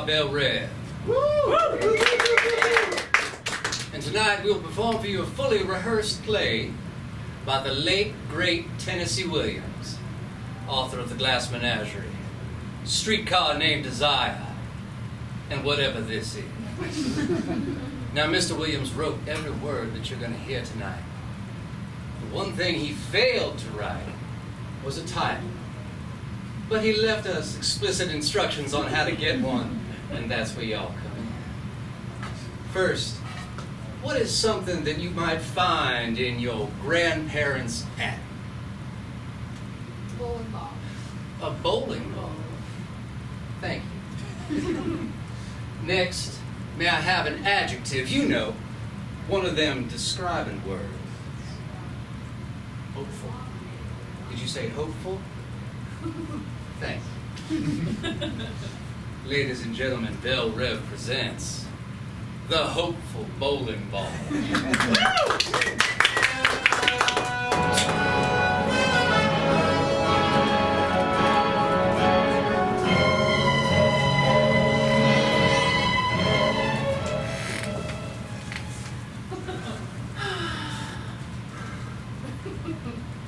our Belle Reve. And tonight we'll perform for you a fully rehearsed play by the late, great Tennessee Williams, author of The Glass Menagerie, Streetcar Named Desire, and Whatever This Is. Now, Mr. Williams wrote every word that you're going to hear tonight. The one thing he failed to write was a title. But he left us explicit instructions on how to get one, and that's where y'all come in. First, what is something that you might find in your grandparents' attic? Bowling ball. A bowling ball. Thank you. Next, may I have an adjective? You know, one of them describing words. Hopeful. Did you say hopeful? Thank you. Ladies and gentlemen, Belle Reve presents the Hopeful Bowling Ball.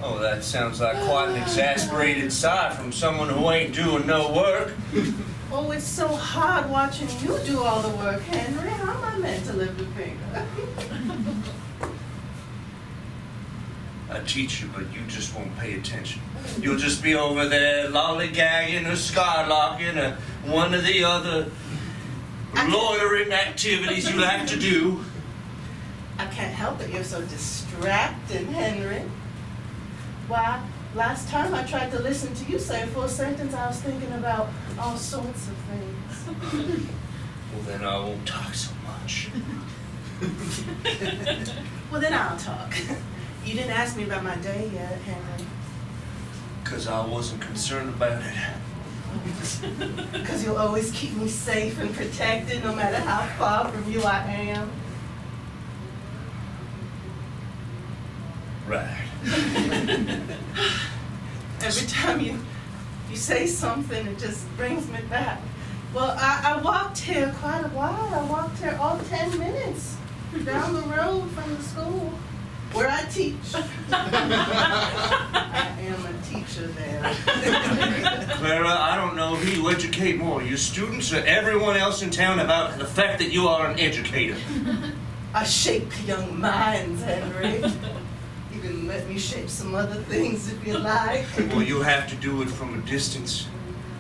Oh, that sounds like quite an exasperated sigh from someone who ain't doing no work. Oh, it's so hard watching you do all the work, Henry. How am I meant to lift a finger? I teach you, but you just won't pay attention. You'll just be over there lollygagging or skylarking or one of the other loitering activities you like to do. I can't help it. You're so distracting, Henry. Why, last time I tried to listen to you say a full sentence, I was thinking about all sorts of things. Well, then I won't talk so much. Well, then I'll talk. You didn't ask me about my day yet, Henry. Because I wasn't concerned about it. Because you'll always keep me safe and protected no matter how far from you I am. Right. Every time you say something, it just brings me back. Well, I walked here quite a while. I walked here all 10 minutes down the road from the school where I teach. I am a teacher there. Clara, I don't know who you educate more, your students or everyone else in town, about the fact that you are an educator. I shape young minds, Henry. You can let me shape some other things if you like. Well, you have to do it from a distance.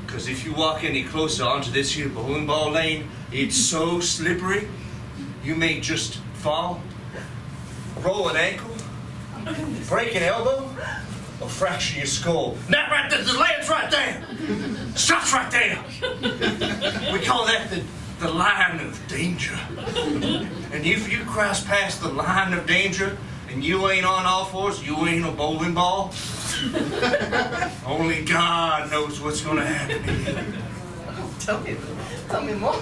Because if you walk any closer onto this here bowling ball lane, it's so slippery, you may just fall, roll an ankle, break an elbow, or fracture your skull. That right there, the land's right there. Stops right there. We call that the line of danger. And if you cross past the line of danger and you ain't on all fours, you ain't a bowling ball. Only God knows what's going to happen to you. Tell me more.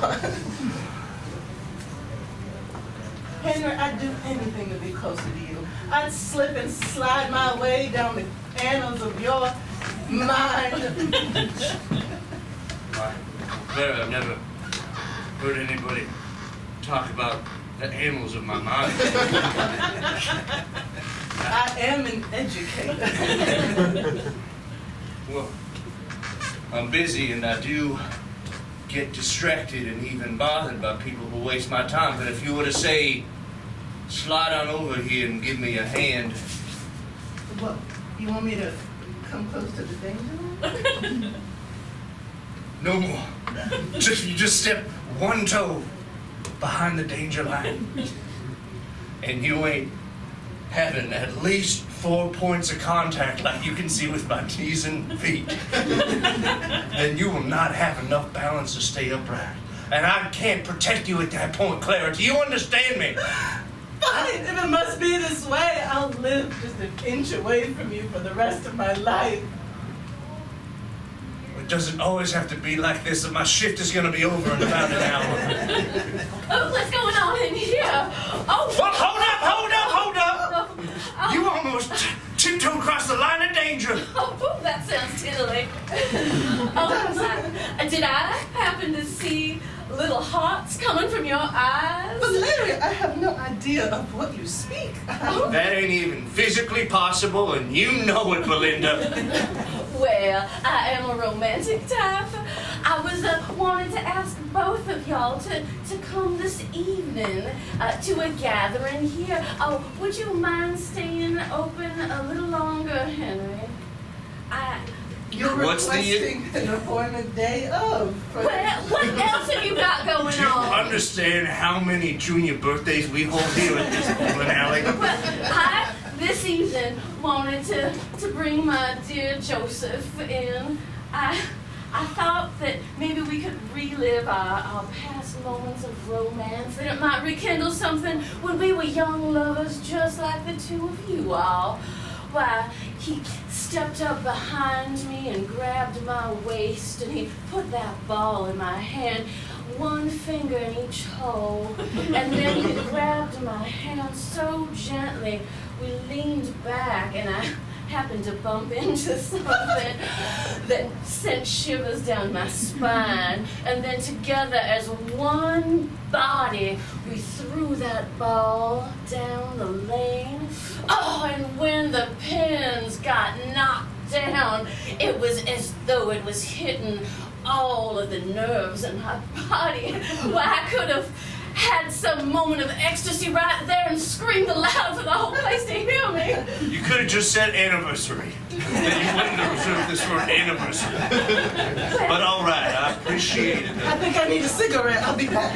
Henry, I'd do anything to be closer to you. I'd slip and slide my way down the annals of your mind. Clara, I've never heard anybody talk about the annals of my mind. I am an educator. Well, I'm busy and I do get distracted and even bothered by people who waste my time. But if you were to say, slide on over here and give me a hand. What, you want me to come close to the danger line? No more. You just step one toe behind the danger line. And you ain't having at least 4 points of contact like you can see with my knees and feet. Then you will not have enough balance to stay upright. And I can't protect you at that point, Clara. Do you understand me? Fine, if it must be this way, I'll live just an inch away from you for the rest of my life. It doesn't always have to be like this. My shift is going to be over in about an hour. Oh, what's going on in here? Oh, Well, hold up! You almost tiptoed across the line of danger. oh, that sounds tiddly. Oh, did I happen to see little hearts coming from your eyes. Valeria, I have no idea of what you speak. That ain't even physically possible, and you know it, Belinda. Well, I am a romantic type. I was wanted to ask both of y'all to come this evening to a gathering here. Oh, would you mind staying open a little longer, Henry? You're What's the- requesting an appointed day of. Well, what else have you got going Do you on? understand how many junior birthdays we hold here at this bowling alley? Well, I, this evening, wanted to bring my dear Joseph in. I thought that maybe we could relive our past moments of romance, and it might rekindle something when we were young lovers just like the two of you all. Why, he stepped up behind me and grabbed my waist, and he put that ball in my hand, one finger in each hole, and then he grabbed my hand so gently, we leaned back, and I happened to bump into something that sent shivers down my spine, and then together as one body, we threw that ball down the lane. Oh, and when the pins got knocked down, it was as though it was hitting all of the nerves in my body. Well, I could have had some moment of ecstasy right there and screamed aloud for the whole place to hear me. You could have just said anniversary. Then you wouldn't have reserved this for an anniversary. But all right, I appreciate it. I think I need a cigarette. I'll be back.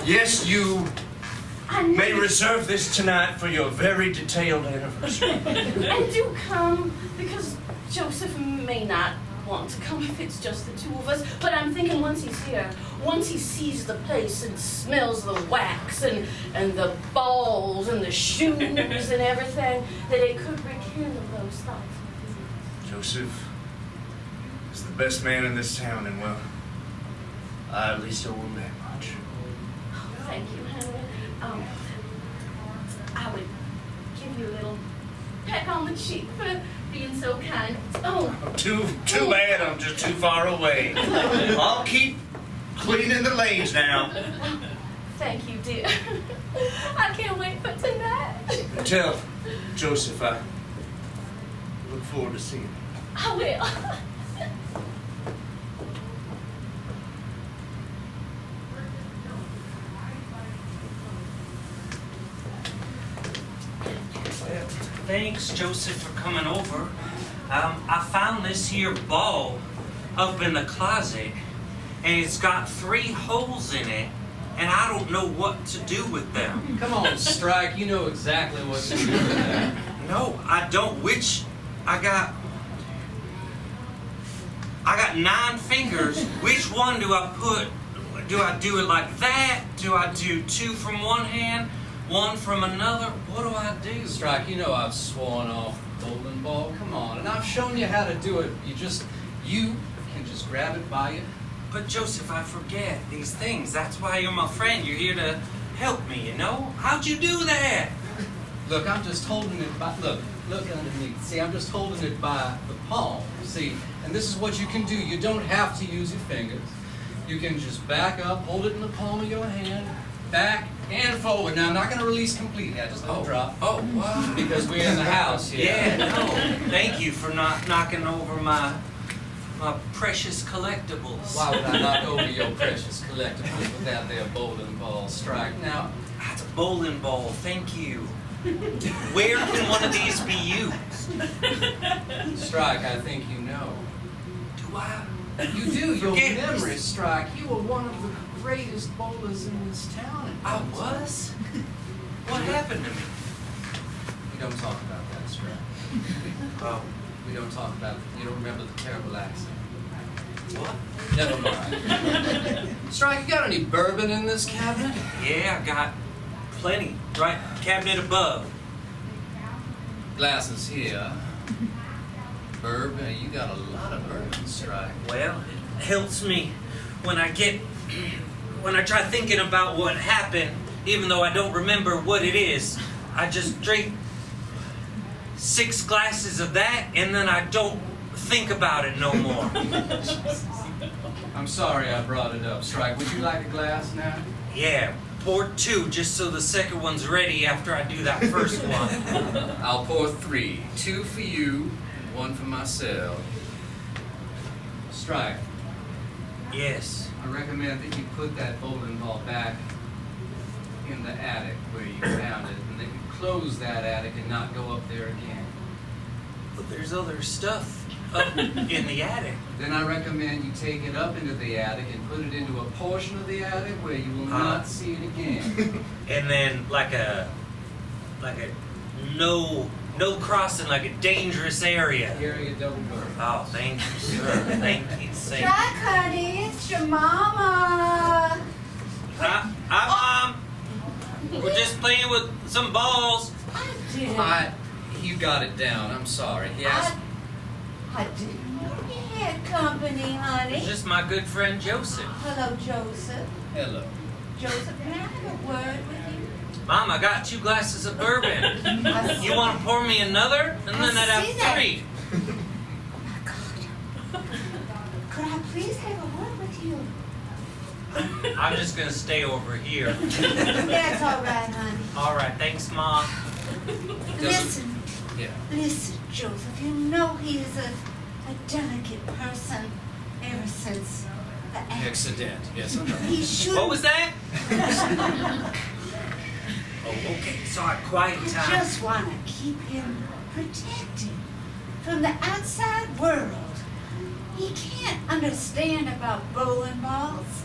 Yes, you I may need reserve this tonight for your very detailed anniversary. and do come, because Joseph may not want to come if it's just the two of us, but I'm thinking once he's here, once he sees the place and smells the wax and the balls and the shoes and everything, that it could rekindle those thoughts. Joseph is the best man in this town, and well, I at least owe him that much. Oh, thank you, Henry. I would give you a little peck on the cheek for being so kind. Oh. Too bad I'm just too far away. I'll keep cleaning the lanes now. Thank you, dear. I can't wait for tonight. Tell Joseph I look forward to seeing him. I will. Thanks, Joseph, for coming over. I found this here ball up in the closet, and it's got 3 holes in it, and I don't know what to do with them. Come on, Strike. You know exactly what to do with that. No, I don't. I got 9 fingers. Which one do I put? Do I do it like that? Do I do 2 from one hand, 1 from another? What do I do? Strike, you know I've sworn off the bowling ball. Come on, and I've shown you how to do it. You can just grab it by you. But Joseph, I forget these things. That's why you're my friend. You're here to help me, you know? How'd you do that? Look, I'm just holding it by, look underneath. See, I'm just holding it by the palm, see? And this is what you can do. You don't have to use your fingers. You can just back up, hold it in the palm of your hand, back and forward. Now, I'm not going to release completely. I just let it drop. Oh, wow. Because we're in the house here. Yeah, no. Thank you for not knocking over my precious collectibles. Why would I knock over your precious collectibles without their bowling ball, Strike? Now, That's a bowling ball. Thank you. Where can one of these be used? Strike, I think you know. Do I? You do. Your Forget- memory, Strike. You were one of the greatest bowlers in this town. I was? What happened to me? We don't talk about that, Strike. Oh, We don't talk about it. You don't remember the terrible accident. what? Never mind. Strike, you got any bourbon in this cabinet? Yeah, I got plenty. Right, cabinet above. Glasses here. Bourbon. You got a lot of bourbon, Strike. Well, it helps me when I try thinking about what happened, even though I don't remember what it is. I just drink 6 glasses of that, and then I don't think about it no more. I'm sorry I brought it up. Strike, would you like a glass now? Yeah, pour 2 just so the second one's ready after I do that first one. I'll pour 3. 2 for you, and 1 for myself. Strike, Yes. I recommend that you put that bowling ball back in the attic where you found it, and that you close that attic and not go up there again. But there's other stuff up in the attic. Then I recommend you take it up into the attic and put it into a portion of the attic where you will not see it again. And then like a no crossing, like a dangerous area. Area double bird. Oh, thank you, sir. Thank you, Singh. Jack, honey, it's your mama. Hi, Mom. We're just playing with some balls. You got it down. I'm sorry. He asked. I didn't know you had company, honey. It's just my good friend Joseph. Hello, Joseph. Hello. Joseph, can I have a word with you? Mom, I got 2 glasses of bourbon. I see- You want to pour me another? And then I'd I see that. have 3. Oh my God. Could I please have a word with you? I'm just going to stay over here. That's all right, honey. All right, thanks, Mom. Listen, Yeah. listen, Joseph. You know he is a delicate person ever since the accident. Accident. Yes, I know. He should. What was that? Oh, okay. Sorry, quiet I time. just want to keep him protected from the outside world. He can't understand about bowling balls.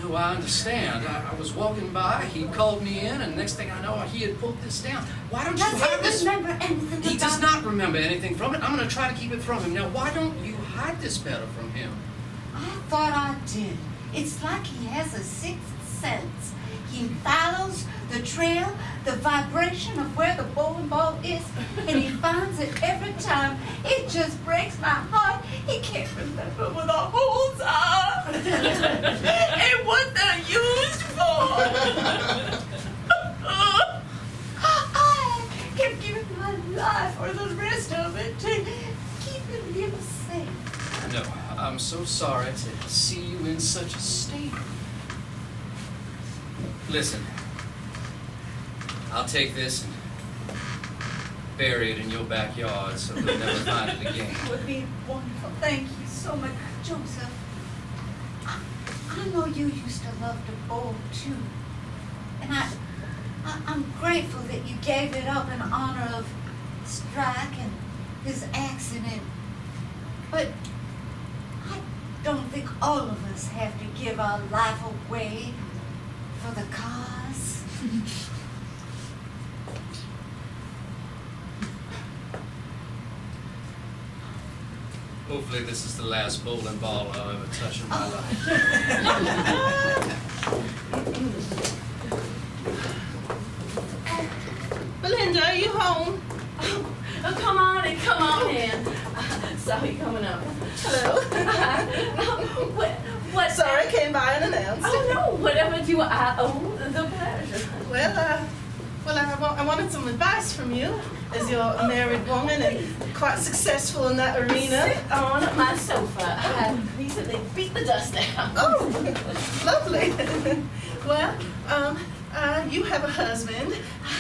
No, I understand. I was walking by, he called me in, and next thing I know, he had pulled this down. Why don't you Does hide he this? remember anything He about does not remember anything from it. I'm going to try to keep it from him. Now, why don't you hide this better from him? I thought I did. It's like he has a sixth sense. He follows the trail, the vibration of where the bowling ball is, and he finds it every time. It just breaks my heart. He can't remember where the holes are and what they're used for. I have given my life or the rest of it to keeping him safe. No, I'm so sorry to see you in such a state. Listen, I'll take this and bury it in your backyard so we'll never find it again. That would be wonderful. Thank you so much, Joseph. I know you used to love to bowl too, and I'm grateful that you gave it up in honor of Strike and his accident. But I don't think all of us have to give our life away for the cause. Hopefully this is the last bowling ball I'll ever touch in my life. Belinda, are you home? Oh, come on in. Saw you coming up. Hello. What? Sorry, I came by unannounced. Oh no, whatever do I owe the pleasure. Well, I wanted some advice from you, as you're a married woman and quite successful in that arena. Sit on my sofa. I recently beat the dust down. Oh, lovely. Well, you have a husband.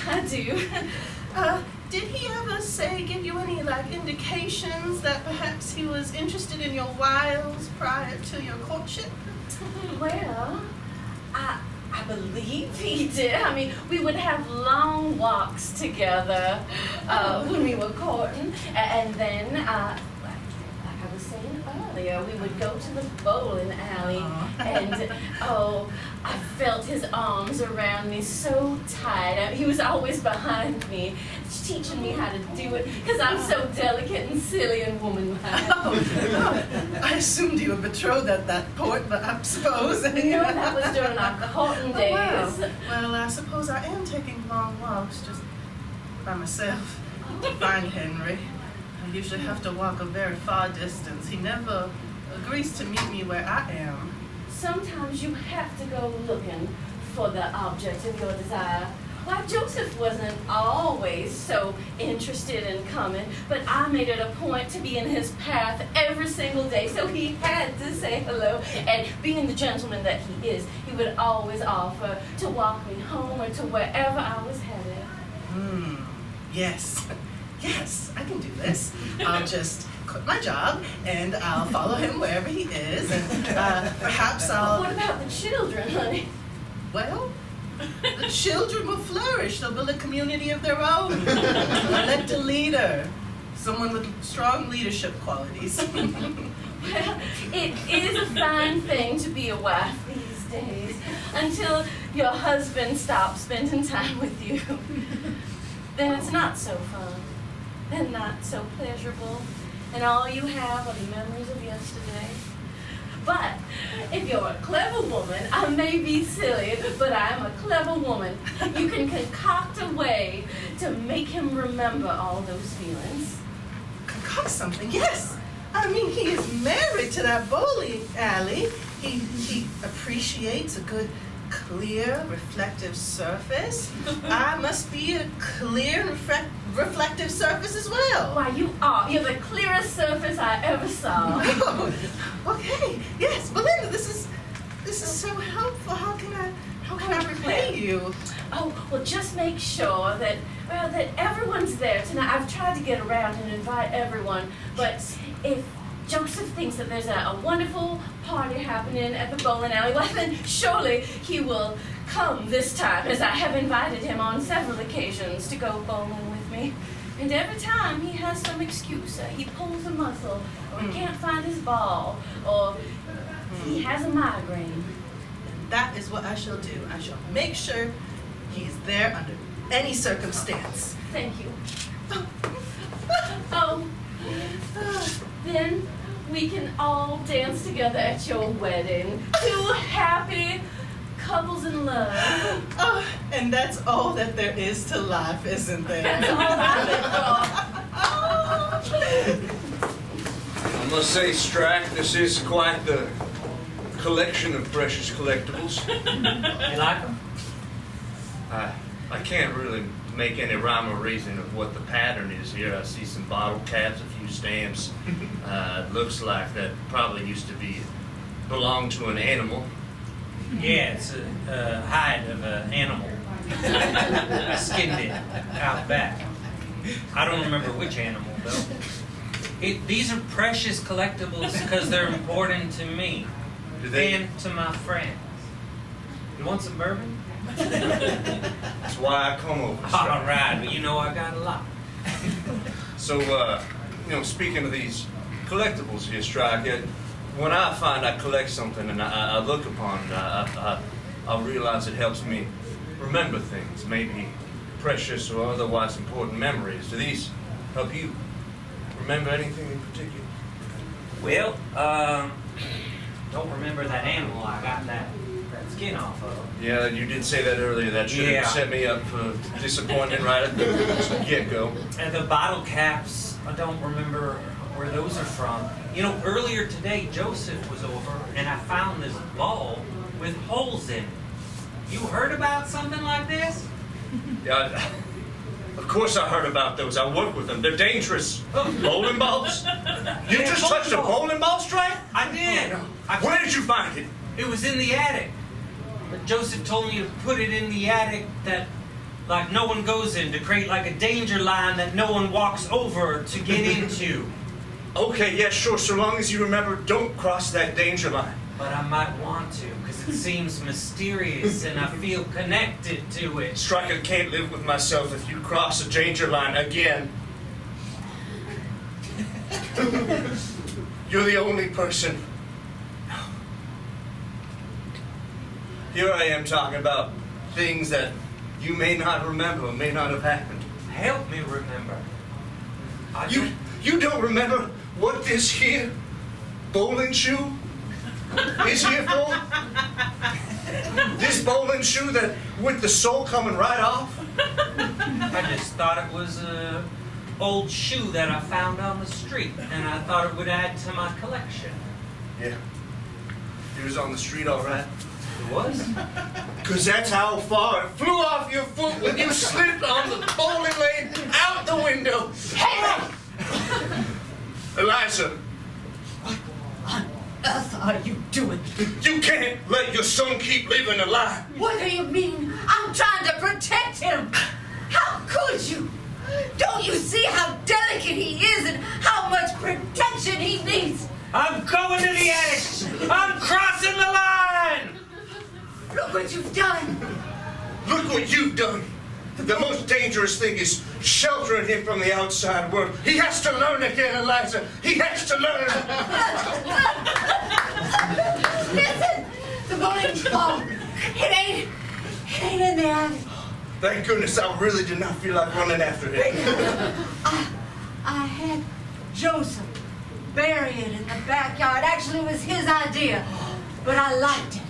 I do. Did he ever give you any indications that perhaps he was interested in your wiles prior to your courtship? Well, I believe he did. I mean, we would have long walks together when we were courting, and then, like I was saying earlier, we would go to the bowling alley, and I felt his arms around me so tight. He was always behind me, teaching me how to do it, because I'm so delicate and silly and womanlike. I assumed you were betrothed at that point, but I suppose. No, that was during our courting days. Well, I suppose I am taking long walks just by myself to find Henry. I usually have to walk a very far distance. He never agrees to meet me where I am. Sometimes you have to go looking for the object of your desire Why, Joseph wasn't always so interested in coming, but I made it a point to be in his path every single day, so he had to say hello. And being the gentleman that he is, he would always offer to walk me home or to wherever I was headed. Yes. Yes, I can do this. I'll just quit my job and I'll follow him wherever he is, and perhaps I'll... What about the children, honey? Well, the children will flourish. They'll build a community of their own. Elect a leader, someone with strong leadership qualities. Well, it is a fine thing to be a wife these days, until your husband stops spending time with you. Then it's not so fun, and not so pleasurable, and all you have are the memories of yesterday. But if you're a clever woman, I may be silly, but I'm a clever woman. You can concoct a way to make him remember all those feelings. Concoct something, yes. I mean, he is married to that bowling alley. He appreciates a good, clear, reflective surface. I must be a clear and reflective surface as well. Why, you are. You're the clearest surface I ever saw. Oh, okay. Yes, Belinda, this is so helpful. How can I repay you? Oh, well, just make sure that everyone's there tonight. I've tried to get around and invite everyone, but if Joseph thinks that there's a wonderful party happening at the bowling alley, well, then surely he will come this time, as I have invited him on several occasions to go bowling with me. And every time he has some excuse. He pulls a muscle, or he can't find his ball, or he has a migraine. And that is what I shall do. I shall make sure he's there under any circumstance. Thank you. Oh, then we can all dance together at your wedding. Two happy couples in love. Oh, and that's all that there is to life, isn't there? That's all I live for. I must say, Strack, this is quite the collection of precious collectibles. You like them? I can't really make any rhyme or reason of what the pattern is here. I see some bottle caps, a few stamps. It looks like that probably used to belong to an animal. Yeah, it's a hide of an animal. I skinned it out back. I don't remember which animal, though. These are precious collectibles because they're important to me and to my friends. You want some bourbon? That's why I come over. All right, but you know I got a lot. So, speaking of these collectibles here, Strike, when I find I collect something and I look upon it, I realize it helps me remember things, maybe precious or otherwise important memories. Do these help you remember anything in particular? Well, don't remember that animal I got that skin off of. Yeah, you did say that earlier. That should have set me up for disappointment right at the get-go. And the bottle caps, I don't remember where those are from. You know, earlier today, Joseph was over, and I found this ball with holes in it. You heard about something like this? Yeah, of course I heard about those. I work with them. They're dangerous. Bowling balls? You just touched a bowling ball, Strike? I did. Where did you find it? It was in the attic. But Joseph told me to put it in the attic that, like, no one goes in, to create like a danger line that no one walks over to get into. Okay, yeah, sure. So long as you remember, don't cross that danger line. But I might want to, because it seems mysterious and I feel connected to it. Strike, I can't live with myself if you cross a danger line again. You're the only person. Here I am talking about things that you may not remember, may not have happened. Help me remember. You don't remember what this here bowling shoe is here for? This bowling shoe that with the sole coming right off? I just thought it was an old shoe that I found on the street, and I thought it would add to my collection. Yeah. It was on the street, all right. It was? Because that's how far it flew off your foot when you slipped on the bowling lane out the window. Hey! Eliza, What on earth are you doing? you can't let your son keep living a lie. What do you mean? I'm trying to protect him. How could you? Don't you see how delicate he is and how much protection he needs? I'm going to the attic! I'm crossing the line! Look what you've done. Look what you've done. The most dangerous thing is sheltering him from the outside world. He has to learn again, Eliza. He has to learn. Listen, the bowling ball. It ain't in the attic. Thank goodness I really did not feel like running after him. I had Joseph bury it in the backyard. Actually, it was his idea, but I liked it.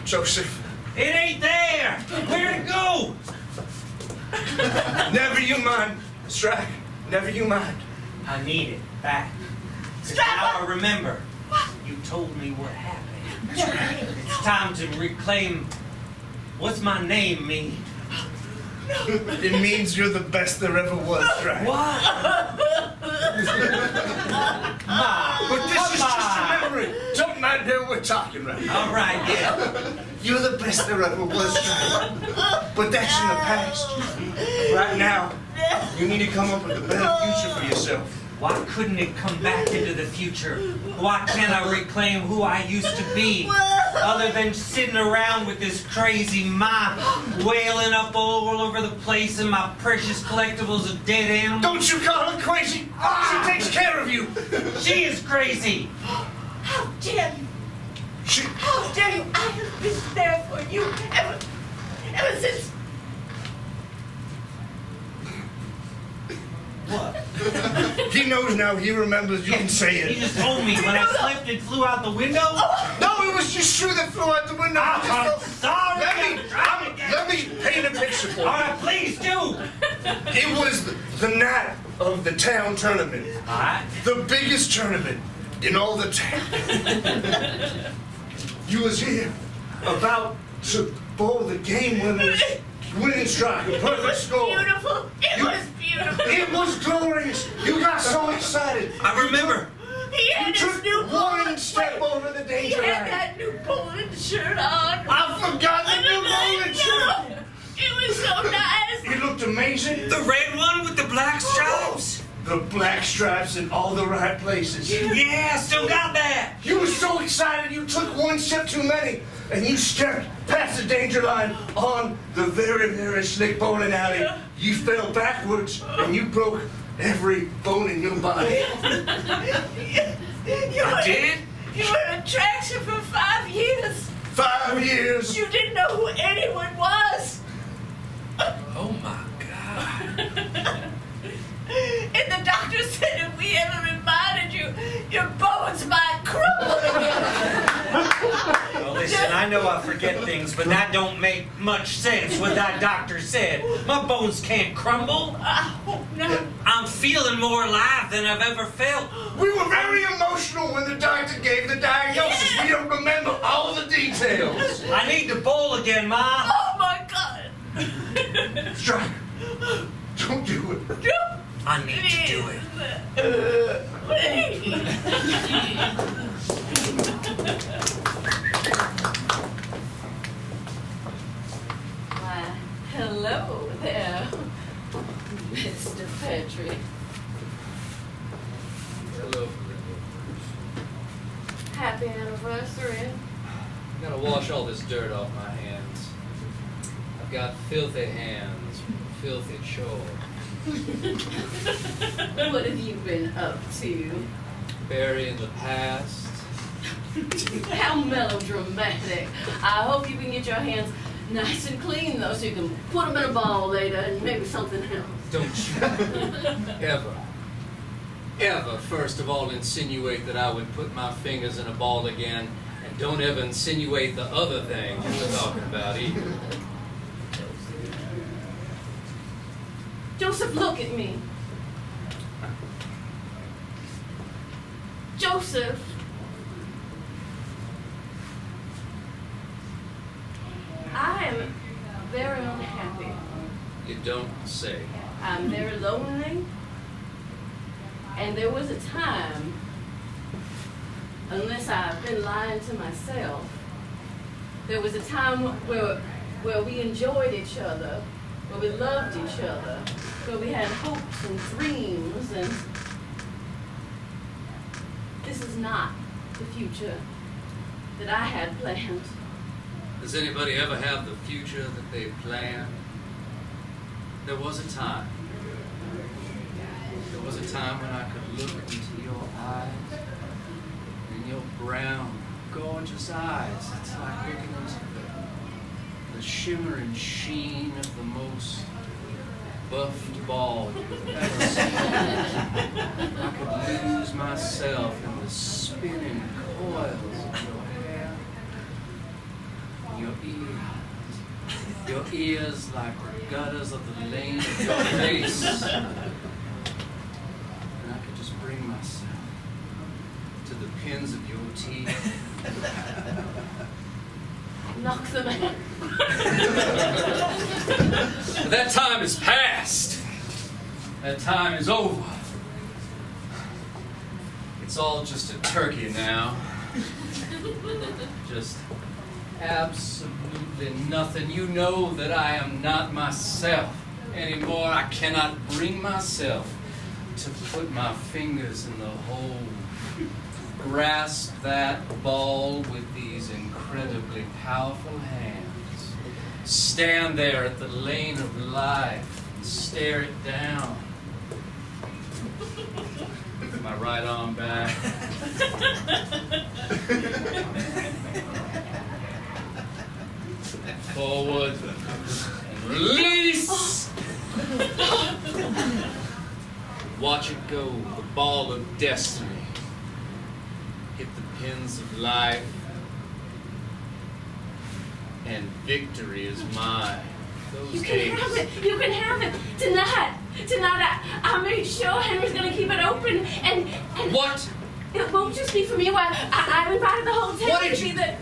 Joseph, It ain't there! Where'd it go? never you mind, Strack. Never you mind. I need it back. 'Cause Strap now up. I remember. You told me what happened. It's time to reclaim. What's my name mean? It means you're the best there ever was, Strack. What? Ma, But this is come just a on. memory. Don't mind who we're talking right now. All right, yeah. You're the best there ever was, Strack. But that's in the past. Right now, you need to come up with a better future for yourself. Why couldn't it come back into the future? Why can't I reclaim who I used to be? Other than sitting around with this crazy mop, wailing up all over the place and my precious collectibles of dead animals. Don't you call her crazy. She takes care of you. She is crazy. How dare you? She... How dare you? I have been there for you ever since. What? He knows now. He remembers. You can say He it. just told me when I slipped and flew out the window. No, it was just you that flew out the window. I'm sorry. Let me paint a picture for All you. right, please do. It was the night of the town tournament. All right. The biggest tournament in all the town. You was here about to bowl the game winning strike, a perfect score. Beautiful. It was beautiful. It was glorious. You got so excited. I remember. He had You his took new one bowling step over the He danger had line. that new bowling shirt on. I forgot the new bowling shirt. It was so nice. It looked amazing. The red one with the black stripes? The black stripes in all the right places. Yeah, still got that. You were so excited you took one step too many, and you stepped past the danger line on the very, very slick bowling alley. You fell backwards, and you broke every bone in your body. I did? You were an attraction for 5 years. 5 years. You didn't know who anyone was. Oh my God. And the doctor said if we ever reminded you, your bones might crumble again. Well, listen, I know I forget things, but that don't make much sense what that doctor said. My bones can't crumble. I hope not. I'm feeling more alive than I've ever felt. We were very emotional when the doctor gave the diagnosis. We don't remember all the details. I need to bowl again, Ma. Oh my God. Strike. Don't do it. No. I need to do it. Why, hello there, Mr. Petrie. Hello, Belinda. Happy anniversary. I'm gonna wash all this dirt off my hands. I've got filthy hands, filthy chore. What have you been up to? Burying the past. How melodramatic. I hope you can get your hands nice and clean, though, so you can put them in a ball later and maybe something else. Don't you ever, first of all, insinuate that I would put my fingers in a ball again, and don't ever insinuate the other thing you were talking about either. Joseph, look at me. Joseph. very unhappy. You don't say. I'm very lonely. And there was a time, unless I've been lying to myself, there was a time where we enjoyed each other, where we loved each other, where we had hopes and dreams, and this is not the future that I had planned. Does anybody ever have the future that they planned? There was a time. There was a time when I could look into your eyes, in your brown, gorgeous eyes. It's like looking into the shimmer and sheen of the most buffed ball you've ever seen. I could lose myself in the spinning coils of your hair, your ears. Your ears like the gutters of the lane of your face. And I could just bring myself to the pins of your teeth. Knock them out. But that time is past. That time is over. It's all just a turkey now. Just absolutely nothing. You know that I am not myself anymore. I cannot bring myself to put my fingers in the hole, grasp that ball with these incredibly powerful hands, stand there at the lane of life and stare it down. Put my right arm back. Forward and release. Watch it go, the ball of destiny. Hit the pins of life, and victory is mine. Those You can days. have it. You can have it tonight. Tonight, I made sure Henry's gonna keep it open, and What? it won't just be for me. Why, I invited the whole town What did to you- be there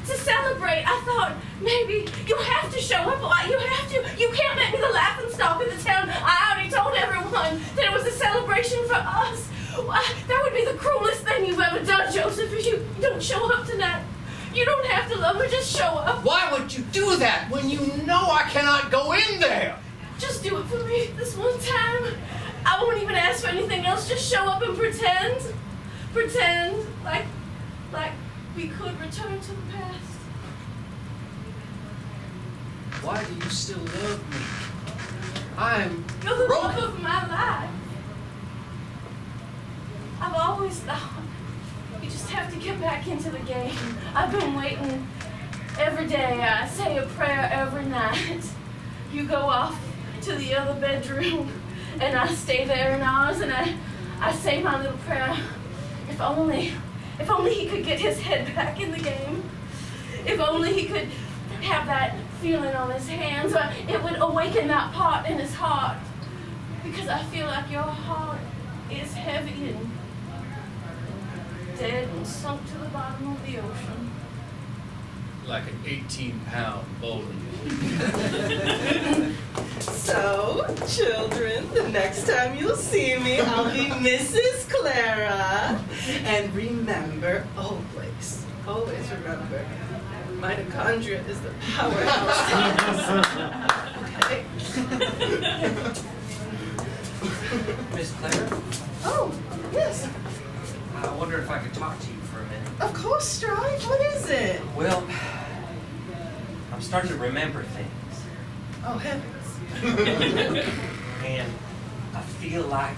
to celebrate. I thought maybe you have to show up. You have to. You can't make me the laughing stock of the town. I already told everyone that it was a celebration for us. Why, that would be the cruelest thing you've ever done, Joseph, if you don't show up tonight. You don't have to love me. Just show up. Why would you do that when you know I cannot go in there? Just do it for me this one time. I won't even ask for anything else. Just show up and pretend. Pretend like we could return to the past. Why do you still love me? I'm You're the love broken. of my life. I've always thought you just have to get back into the game. I've been waiting every day. I say a prayer every night. You go off to the other bedroom, and I stay there in ours, and I say my little prayer. If only he could get his head back in the game. If only he could have that feeling on his hands, or it would awaken that part in his heart. Because I feel like your heart is heavy and dead and sunk to the bottom of the ocean. Like an 18-pound bowling ball. So, children, the next time you'll see me, I'll be Mrs. Clara. And remember, always remember, mitochondria is the powerhouse. Okay? Miss Clara, Oh, yes. I wonder if I could talk to you for a minute. Of course, Stride. What is it? Well, I'm starting to remember things. Oh, heavens. And I feel like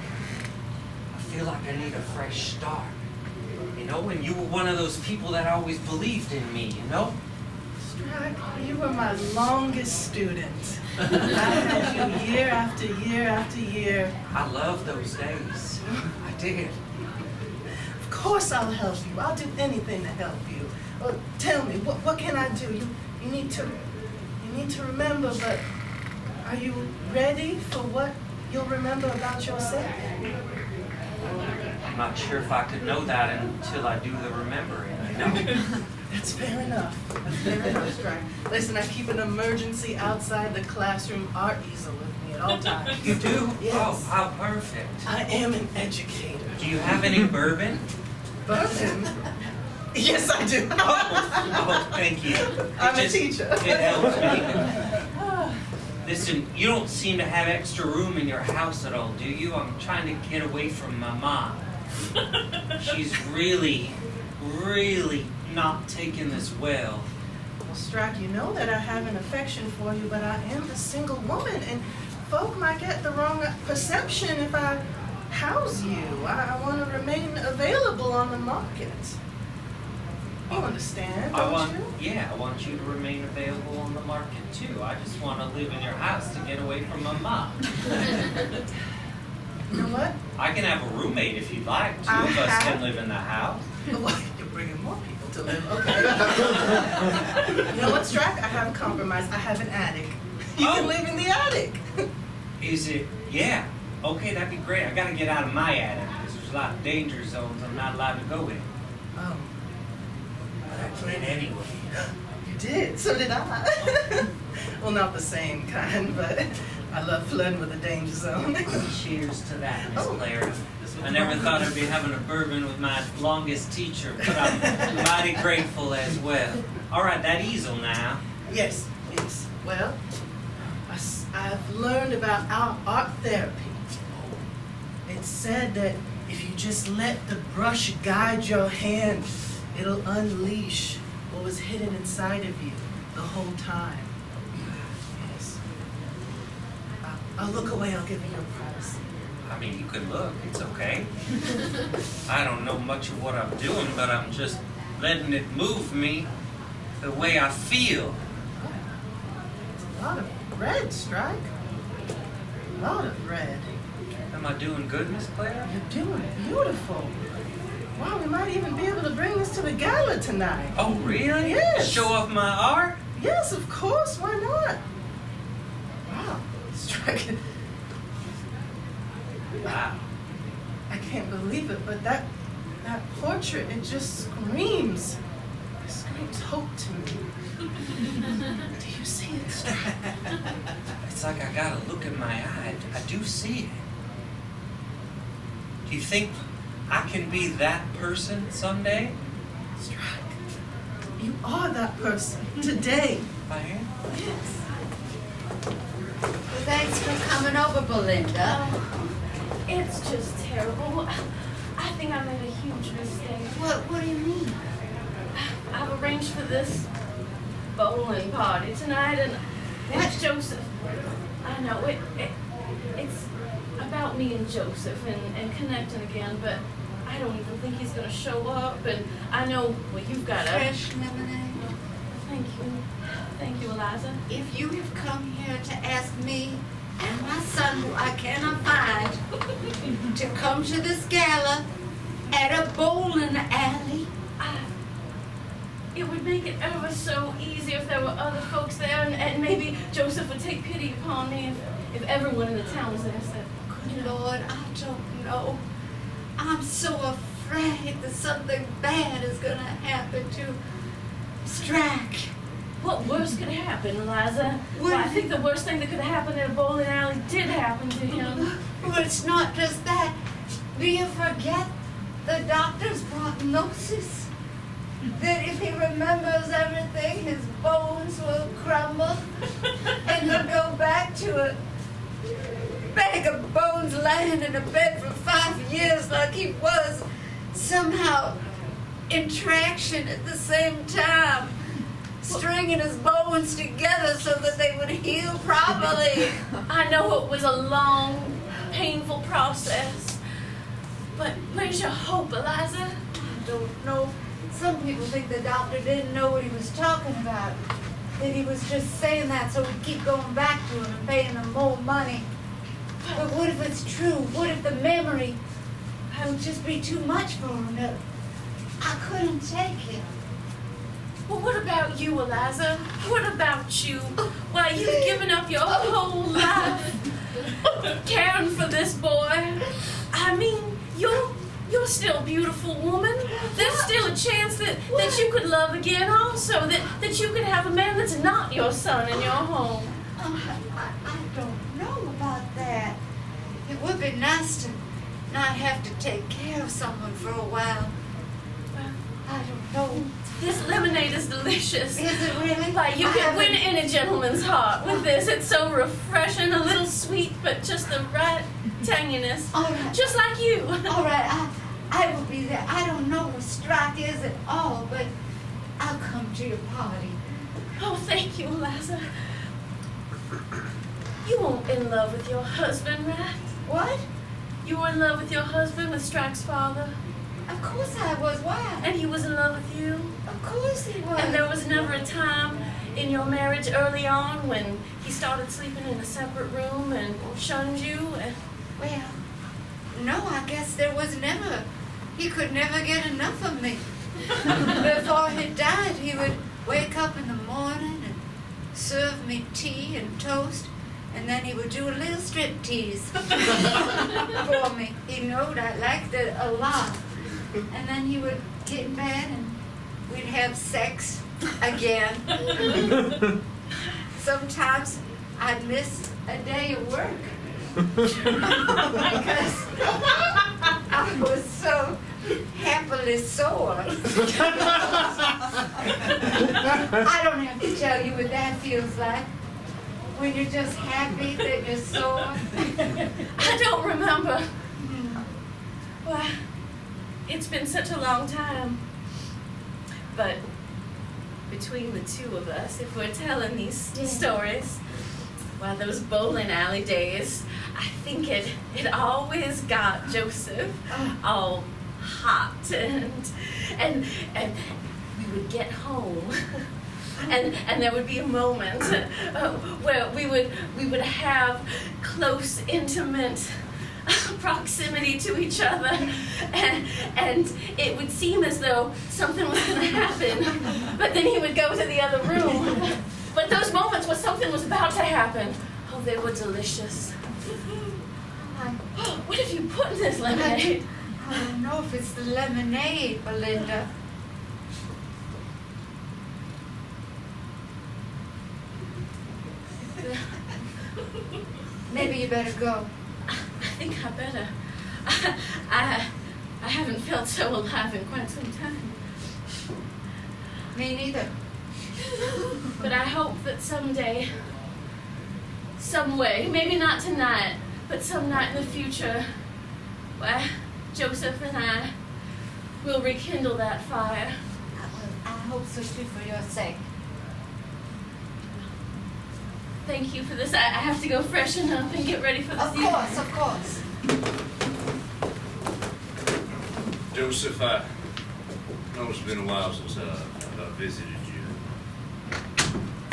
I need a fresh start. You know, and you were one of those people that always believed in me, you know? Stride, you were my longest student. I had you year after year after year. I love those days. I did. Of course I'll help you. I'll do anything to help you. Well, tell me, what can I do? You need to remember, but are you ready for what you'll remember about yourself? I'm not sure if I could know that until I do the remembering, you know? That's fair enough. That's fair enough, Strike. Listen, I keep an emergency outside the classroom art easel with me at all times. You do? Yes. Oh, how perfect. I am an educator. Do you have any bourbon? Bourbon? Yes, I do. Oh, thank you. I'm a teacher. It helps me. Listen, you don't seem to have extra room in your house at all, do you? I'm trying to get away from my mom. She's really not taking this well. Well, Strike, you know that I have an affection for you, but I am a single woman, and folk might get the wrong perception if I house you. I want to remain available on the market. You understand, don't you? Yeah, I want you to remain available on the market too. I just want to live in your house to get away from my mom. You know what? I can have a roommate if you'd like. Two of us can live in the house. Well, you're bringing more people to live. Okay. You know what, Strike? I have a compromise. I have an attic. You can live in the attic. Is it? Yeah. Okay, that'd be great. I gotta get out of my attic because there's a lot of danger zones I'm not allowed to go in. Oh. But I can anyway. You did. So did I. Well, not the same kind, but I love flooding with a danger zone. Cheers to that, Miss Oh. Clara. I never thought I'd be having a bourbon with my longest teacher, but I'm mighty grateful as well. All right, that easel now. Yes, yes. Well, I've learned about our art therapy. It's said that if you just let the brush guide your hand, it'll unleash what was hidden inside of you the whole time. Yes. I'll look away. I'll give you your privacy. I mean, you could look. It's okay. I don't know much of what I'm doing, but I'm just letting it move me the way I feel. It's a lot of red, Strike. A lot of red. Am I doing good, Miss Clara? You're doing beautiful. Wow, we might even be able to bring this to the gala tonight. Oh, really? Yes. Show off my art? Yes, of course. Why not? Wow, Strike. Wow. I can't believe it, but that portrait, it just screams. It screams hope to me. Do you see it, Strike? It's like I gotta look in my eye. I do see it. Do you think I can be that person someday? Strike. You are that person today. I am. Yes. Well, thanks for coming over, Belinda. It's just terrible. I think I made a huge mistake. What do you mean? I've arranged for this bowling party tonight, and it's Joseph. I know it's about me and Joseph and connecting again, but I don't even think he's gonna show up. And I know, well, you've got a Fresh lemonade. Thank you, Eliza. If you have come here to ask me and my son, who I cannot find, to come to this gala at a bowling alley, It would make it ever so easy if there were other folks there, and maybe Joseph would take pity upon me if everyone in the town was there. So, good Lord, I don't know. I'm so afraid that something bad is going to happen to Strack. what worse could happen, Eliza? What? Well, I think the worst thing that could have happened at a bowling alley did happen to him. Well, it's not just that. Do you forget the doctor's prognosis? That if he remembers everything, his bones will crumble and he'll go back to a bag of bones lying in a bed for 5 years like he was, somehow in traction at the same time, stringing his bones together so that they would heal properly. I know it was a long, painful process, but where's your hope, Eliza? I don't know. Some people think the doctor didn't know what he was talking about. That he was just saying that so we'd keep going back to him and paying him more money. But what if it's true? What if the memory would just be too much for him? That I couldn't take it. Well, what about you, Eliza? What about you? Why, you've given up your whole life caring for this boy. I mean, you're you're still a beautiful woman. There's still a chance that you could love again also, that you could have a man that's not your son in your home. I don't know about that. It would be nice to not have to take care of someone for a while. I don't know. This lemonade is delicious. Is it really? Why, you can win any gentleman's heart with this. It's so refreshing, a little sweet, but just the right tanginess. All right. Just like you. All right, I will be there. I don't know where Strike is at all, but I'll come to your party. Oh, thank you, Eliza. You weren't in love with your husband, right? What? You were in love with your husband, with Strike's father? Of course I was. Why? And he was in love with you? Of course he was. And there was never a time in your marriage early on when he started sleeping in a separate room and shunned you? Well, no, I guess there was never. He could never get enough of me. Before he died, he would wake up in the morning and serve me tea and toast, and then he would do a little strip tease for me. He knowed I liked it a lot. And then he would get in bed and we'd have sex again. Sometimes I'd miss a day of work because I was so happily sore. I don't have to tell you what that feels like when you're just happy that you're sore. I don't remember. Why, it's been such a long time. But between the two of us, if we're telling these stories, well, those bowling alley days, I think it always got Joseph all hot, and we would get home, and there would be a moment where we would have close, intimate proximity to each other, and it would seem as though something was going to happen, but then he would go to the other room. But those moments where something was about to happen, oh, they were delicious. What have you put in this lemonade? I don't know if it's the lemonade, Belinda. Maybe you better go. I think I better. I haven't felt so alive in quite some time. Me neither. But I hope that someday, some way, maybe not tonight, but some night in the future, well, Joseph and I will rekindle that fire. I hope so too, for your sake. Thank you for this. I have to go freshen up and get ready for this evening. Of course. Joseph, I know it's been a while since I visited you.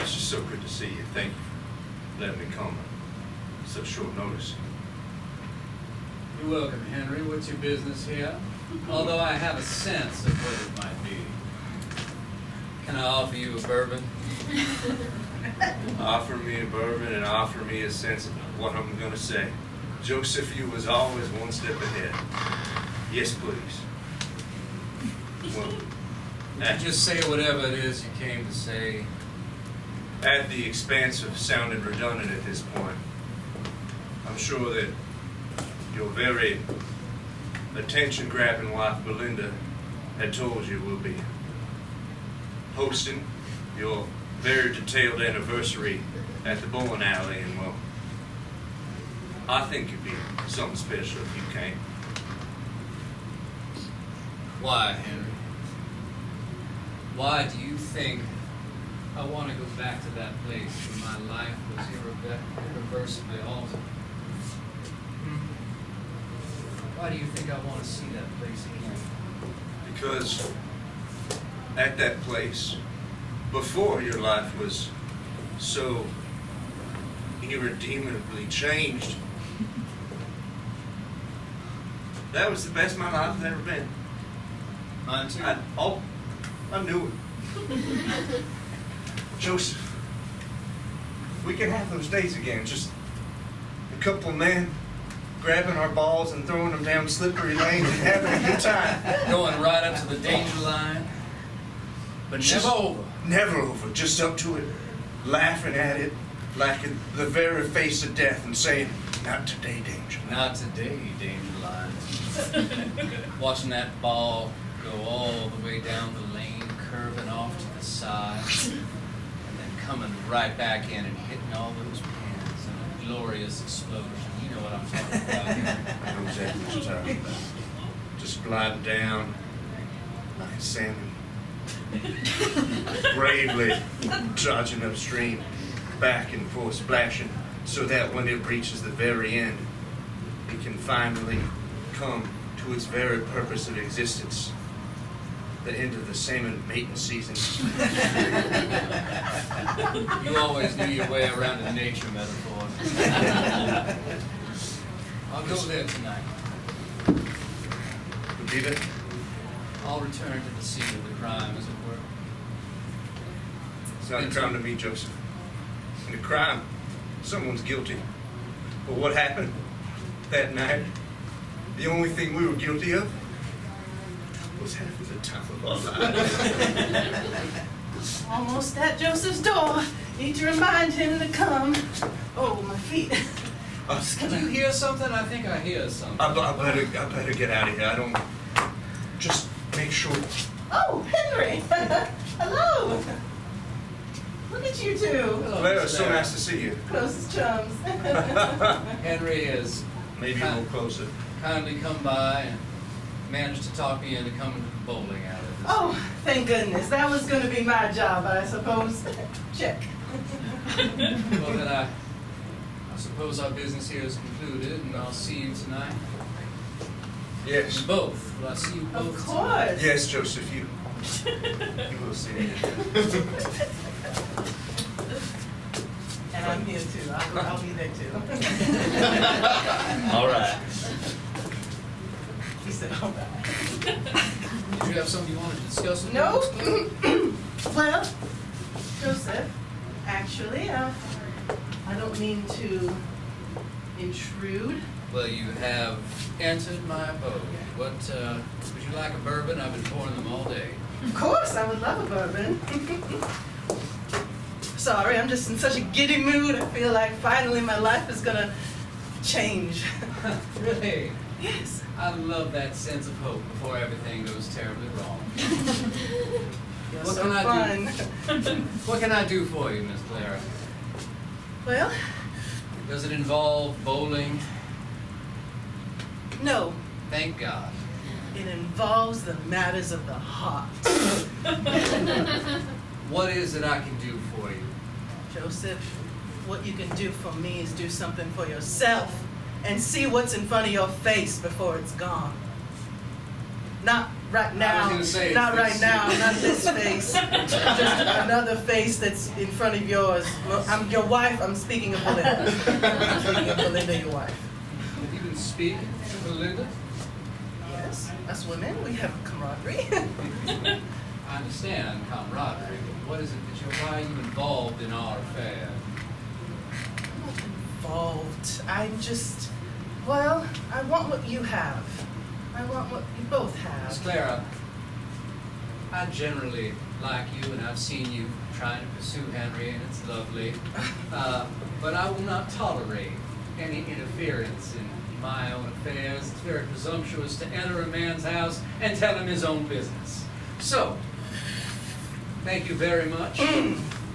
It's just so good to see you. Thank you for letting me come at such short notice. You're welcome, Henry. What's your business here? Although I have a sense of what it might be. Can I offer you a bourbon? Offer me a bourbon and offer me a sense of what I'm going to say. Joseph, you was always one step ahead. Yes, please. Well, Just say whatever it is you came to say. at the expense of sounding redundant at this point, I'm sure that your very attention-grabbing wife, Belinda, had told you we'll be hosting your very detailed anniversary at the bowling alley, and well, I think it'd be something special if you came. Why, Henry? Why do you think I want to go back to that place where my life was irreversibly altered? Why do you think I want to see that place again? Because at that place, before your life was so irredeemably changed, that was the best my life has ever been. Mine too. I knew it. Joseph, we can have those days again. Just a couple of men grabbing our balls and throwing them down slippery lanes and having a good time. Going right up to the danger line, but Just- never over. Never over, just up to it, laughing at it like in the very face of death and saying, not today, danger. Not today, danger line. Watching that ball go all the way down the lane, curving off to the side, and then coming right back in and hitting all those pins in a glorious explosion. You know what I'm talking about here. I know exactly what you're talking about. Just gliding down like a salmon. Bravely dodging upstream, back and forth, splashing, so that when it reaches the very end, it can finally come to its very purpose of existence. The end of the salmon mating season. You always knew your way around a nature metaphor. I'll go there tonight. Believe it? I'll return to the scene of the crime, as it were. It's not a crime to me, Joseph. In a crime, someone's guilty. But what happened that night, the only thing we were guilty of was having the time of our lives. Almost at Joseph's door. Need to remind him to come. Oh, my feet. Did you hear something? I think I hear something. I better get out of here. I don't. Just make sure. Oh, Henry. Hello. Look at you two. Hello, Clara, Miss so Clara. nice to see you. Closest chums. Henry has Maybe a little closer. kindly come by and managed to talk me into coming to the bowling alley. Oh, thank goodness. That was going to be my job, I suppose. Check. Well, then I suppose our business here is concluded, and I'll see you tonight. Yes. You both. Will I see you both? Of course. Yes, Joseph, you will see me. And I'm here too. I'll be there too. All right. He said, all right. Did you have something you wanted to discuss with me? No. Well, Joseph, actually, I don't mean to intrude. Well, you have entered my abode. What, would you like a bourbon? I've been pouring them all day. Of course, I would love a bourbon. Sorry, I'm just in such a giddy mood. I feel like finally my life is gonna change. Really? Yes. I love that sense of hope before everything goes terribly wrong. You're What so can I fun. What can I do for you, Miss Clara? Well, Does it involve bowling? no. Thank God. It involves the matters of the heart. What is it I can do for you? Joseph, what you can do for me is do something for yourself and see what's in front of your face before it's gone. Not right now, gonna say, not it's- right now, not this face. Just another face that's in front of yours. Well, I'm your wife, I'm speaking of Belinda. I'm speaking of Belinda, your wife. Have you been speaking to Belinda? Yes, us women, we have camaraderie. I understand camaraderie, but what is it that why are you involved in our affair? I'm not involved. I'm just, well, I want what you have. I want what you both Miss have. Clara, I generally like you, and I've seen you trying to pursue Henry, and it's lovely. But I will not tolerate any interference in my own affairs. It's very presumptuous to enter a man's house and tell him his own business. So, thank you very much.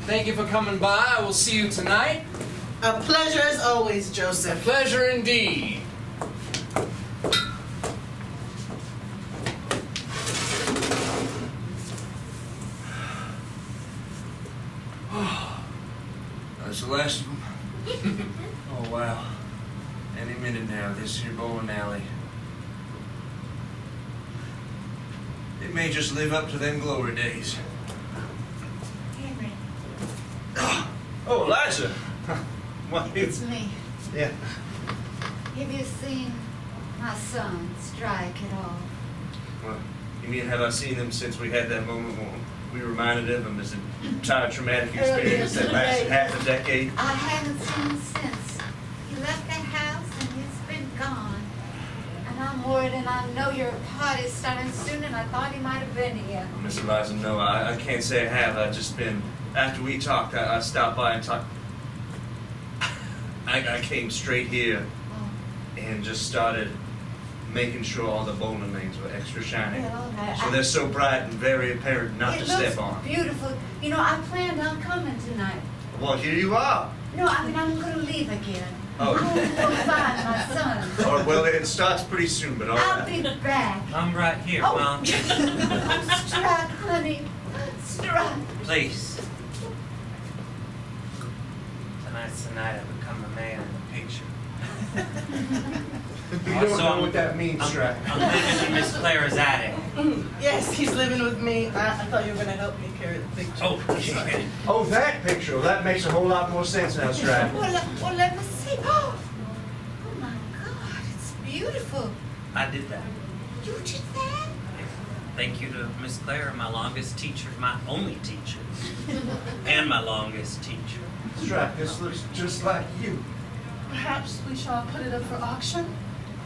Thank you for coming by. I will see you tonight. A pleasure as always, A Joseph. pleasure indeed. That's the last of them. Oh, wow. Any minute now, this here bowling alley. It may just live up to them glory days. Henry, Oh, Eliza! What? it's me. Yeah. Have you seen my son strike at all? Well, you mean have I seen them since we had that moment when we reminded of them as an entire traumatic experience that lasted half a decade? I haven't seen him since. He left the house and he's been gone I know your party's starting soon, and I thought he might have been here. Miss Eliza, no, I can't say I have. I've just been, after we talked, I stopped by and talked. I came straight here and just started making sure all the bowling lanes were extra shiny. So they're so bright and very apparent not to step on. Beautiful. You know, I planned on coming tonight. Well, here you are. No, I mean, I'm going to leave again. Oh. I'm going to go find my son. Oh, well, it starts pretty soon, but all I'll right. be back. I'm right here, Oh. Mom. Strike, honey. Strike. Please. Tonight's the night I become a man in the picture. You don't know what that means, Strack. I'm living in Miss Clara's attic. Yes, he's living with me. I thought you were gonna help me carry the picture. Oh, okay. Oh, that picture. Well, that makes a whole lot more sense now, Strack. Well, let me see. Oh, my God, it's beautiful. I did that. You did that? Thank you to Miss Clara, my longest teacher, my only teacher, and my longest teacher. Strack, this looks just like you. Perhaps we shall put it up for auction?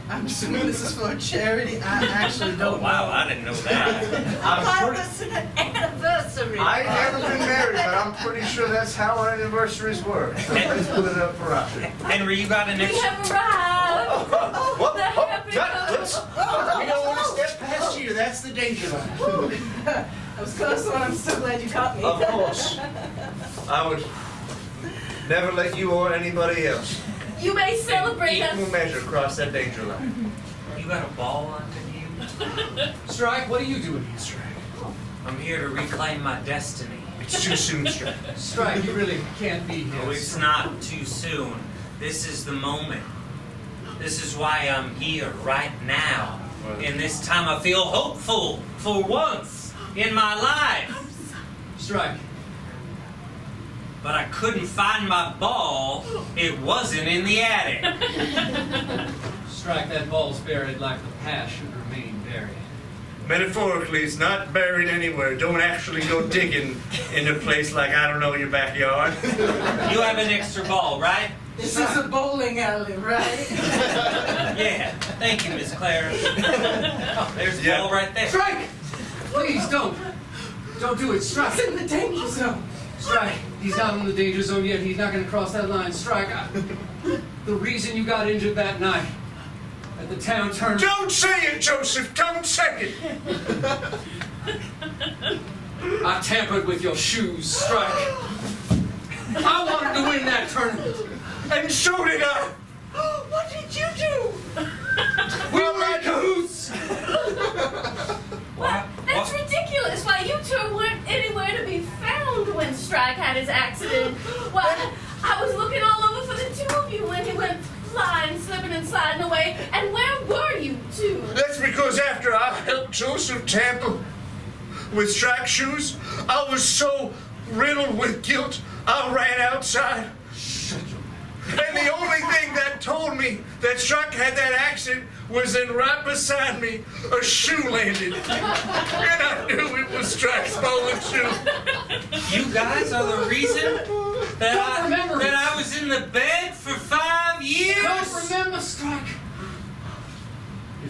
I'm assuming this is for a charity. I actually Oh, don't wow, know. I didn't know that. I'm It pretty, was an anniversary. I've never been married, but I'm pretty sure that's how our anniversaries work. So let's put it up for auction. Henry, you got an We extra... have arrived. What? The happy couple. We don't want to step past you. That's the danger line. I was close one. I'm so glad you caught me. Of course. I would never let you or anybody else You may celebrate in equal us. measure cross that danger line. You got a ball under you? Strike, what are you doing here, Strike? I'm here to reclaim my destiny. It's too soon, Strack. Strike, you really can't be here. No, it's not too soon. This is the moment. This is why I'm here right now. In this time I feel hopeful for once in my life. Strike. But I couldn't find my ball. It wasn't in the attic. Strike, that ball's buried like the past should remain buried. Metaphorically, it's not buried anywhere. Don't actually go digging in a place like, I don't know, your backyard. You have an extra ball, right? This is a bowling alley, right? Yeah. Thank you, Miss Clara. Oh, there's the Yeah. ball right there. Strike! Please, don't. Don't do it, Strike. It's in the danger zone. Strike. He's not in the danger zone yet. He's not going to cross that line. Strike. The reason you got injured that night at the town tournament. Don't say it, Joseph. Don't say it. I tampered with your shoes, Strike. I wanted to win that tournament. And so did I. What did you do? We were in cahoots. What? That's ridiculous. Why, you two weren't anywhere to be found when Strike had his accident. Why, I was looking all over for the two of you when he went flying, slipping and sliding away. And where were you two? That's because after I helped Joseph tamper with Strack's shoes, I was so riddled with guilt, I ran outside. And the only thing that told me that Strack had that accident was then right beside me, a shoe landed. And I knew it was Strack's bowling shoe. You guys are the reason that remember it. I was in the bed for 5 years. Don't remember, Strike.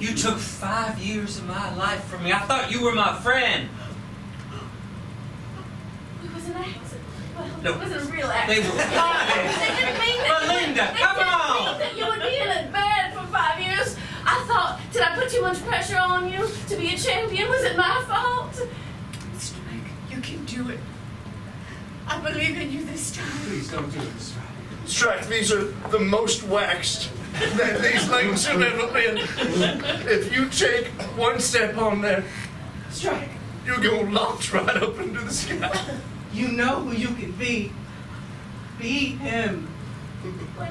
You took 5 years of my life from me. I thought you were my friend. It was an accident. Well, No. it wasn't a real They accident. were fine. They didn't mean that. Belinda, They come didn't on. mean that you would be in a bed for 5 years. I thought, did I put too much pressure on you to be a champion? Was it my fault? Strike, you can do it. I believe in you this time. Please don't do it, Strike. Strack, these are the most waxed that these lanes have ever been. If you take one step on there, Strike, you're gonna launch right up into the sky. you know who you can be. Be him. Well,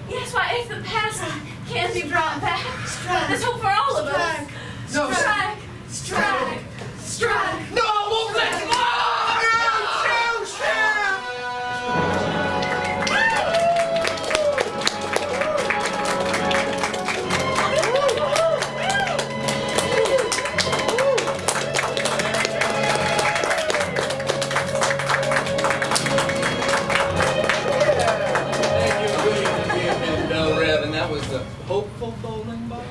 yes, why, if the past can be brought back, Strike. there's hope for all of us. No, Strike! Strike! Strike! No, I won't let you. Belle Reve, and that was the hopeful bowling ball.